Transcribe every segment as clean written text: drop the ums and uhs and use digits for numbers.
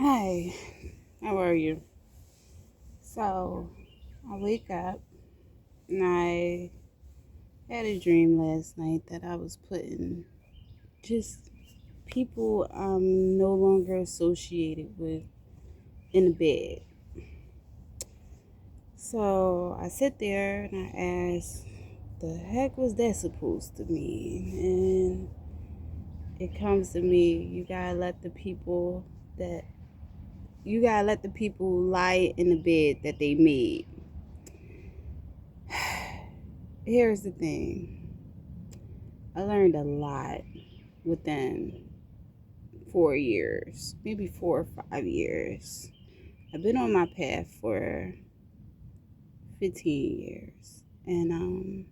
Hi, how are you? So, I wake up and I had a dream last night that I was putting just people I'm no longer associated with in the bed. So, I sit there and I ask, the heck was that supposed to mean? And it comes to me, that you gotta let the people lie in the bed that they made. Here's the thing. I learned a lot within 4 years, maybe 4 or 5 years. I've been on my path for 15 years. And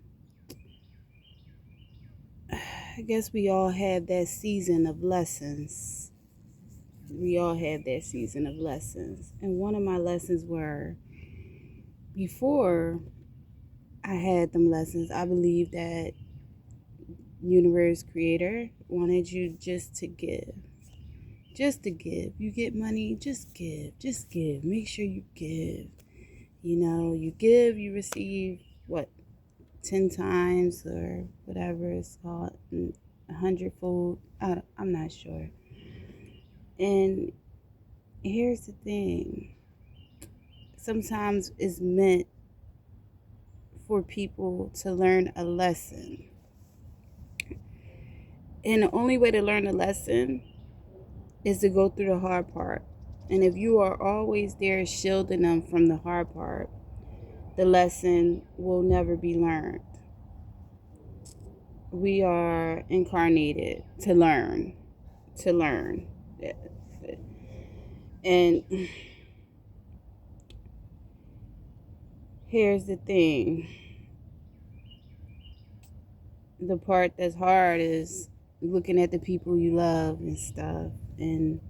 I guess we all have that season of lessons. We all have that season of lessons. And one of my lessons were before I had them lessons, I believed that universe creator wanted you just to give. Just to give. You get money, just give. Just give. Make sure you give. You give, you receive what, 10 times or whatever it's called, 100-fold. I'm not sure. And here's the thing, sometimes it's meant for people to learn a lesson. And the only way to learn a lesson is to go through the hard part. And if you are always there shielding them from the hard part, the lesson will never be learned. We are incarnated to learn, to learn. And here's the thing, the part that's hard is looking at the people you love and stuff, and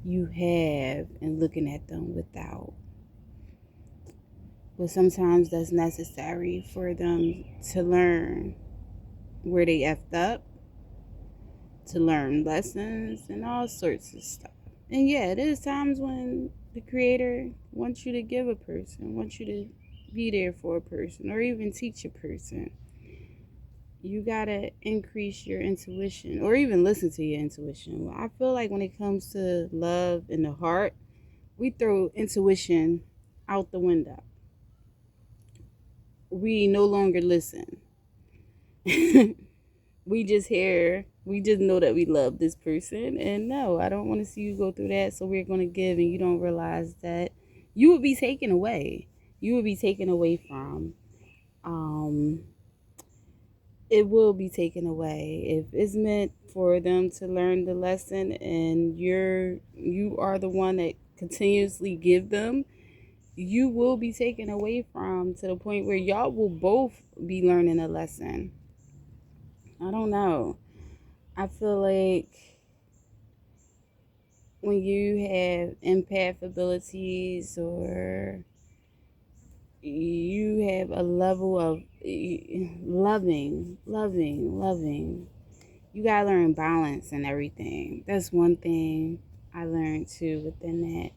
you have, and looking at them without. But sometimes that's necessary for them to learn where they effed up, to learn lessons and all sorts of stuff. And yeah, it is times when the creator wants you to give a person, wants you to be there for a person, or even teach a person. You gotta increase your intuition, or even listen to your intuition. I feel like when it comes to love and the heart, we throw intuition out the window. We no longer listen. We just know that we love this person, and no, I don't want to see you go through that, so we're going to give, and you don't realize that you would be taken away. You would be taken away from. Um, it will be taken away if it's meant for them to learn the lesson, and you are the one that continuously give them. You will be taken away from, to the point where y'all will both be learning a lesson. I don't know. I feel like when you have empath abilities, or you have a level of loving, you gotta learn balance and everything. That's one thing I learned too within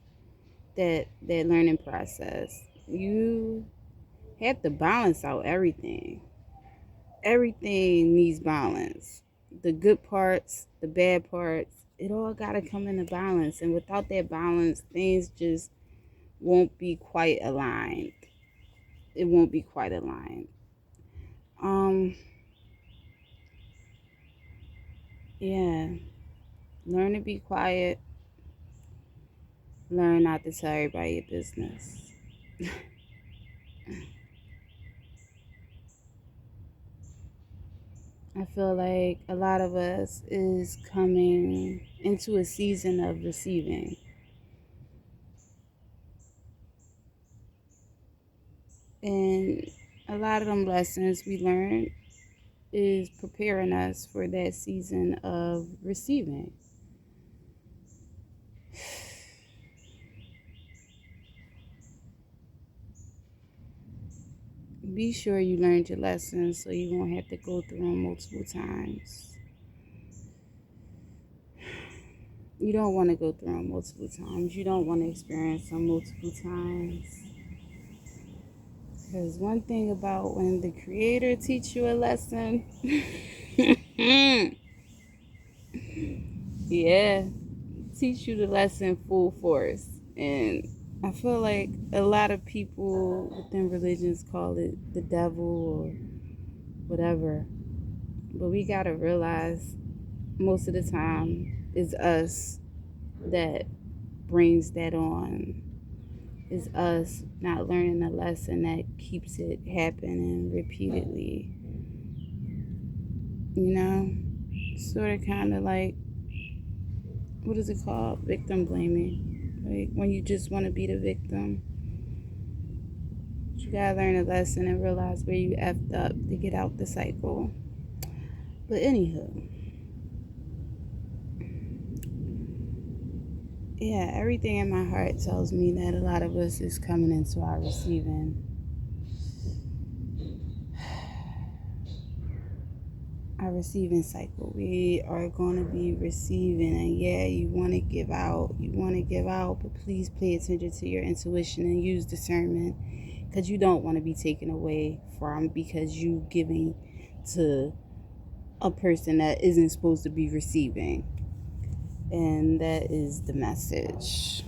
that learning process. You have to balance out everything. Everything needs balance. The good parts, the bad parts, it all gotta come into balance. And without that balance, things just won't be quite aligned. It won't be quite aligned. Um, yeah. Learn to be quiet. Learn not to tell everybody your business. I feel like a lot of us is coming into a season of receiving. And a lot of them lessons we learned is preparing us for that season of receiving. Be sure you learned your lessons so you won't have to go through them multiple times. You don't want to go through them multiple times. You don't want to experience them multiple times. Because one thing about when the Creator teach you a lesson, yeah, teach you the lesson full force. And I feel like a lot of people within religions call it the devil or whatever. But we gotta realize most of the time it's us that brings that on. It's us not learning a lesson that keeps it happening repeatedly. You know? Sort of kind of like, what is it called? Victim blaming. Like when you just want to be the victim. You gotta learn a lesson and realize where you effed up to get out the cycle. But anywho, yeah, everything in my heart tells me that a lot of us is coming into our receiving cycle. We are going to be receiving, and yeah, you want to give out, but please pay attention to your intuition and use discernment, because you don't want to be taken away from because you giving to a person that isn't supposed to be receiving. And that is the message.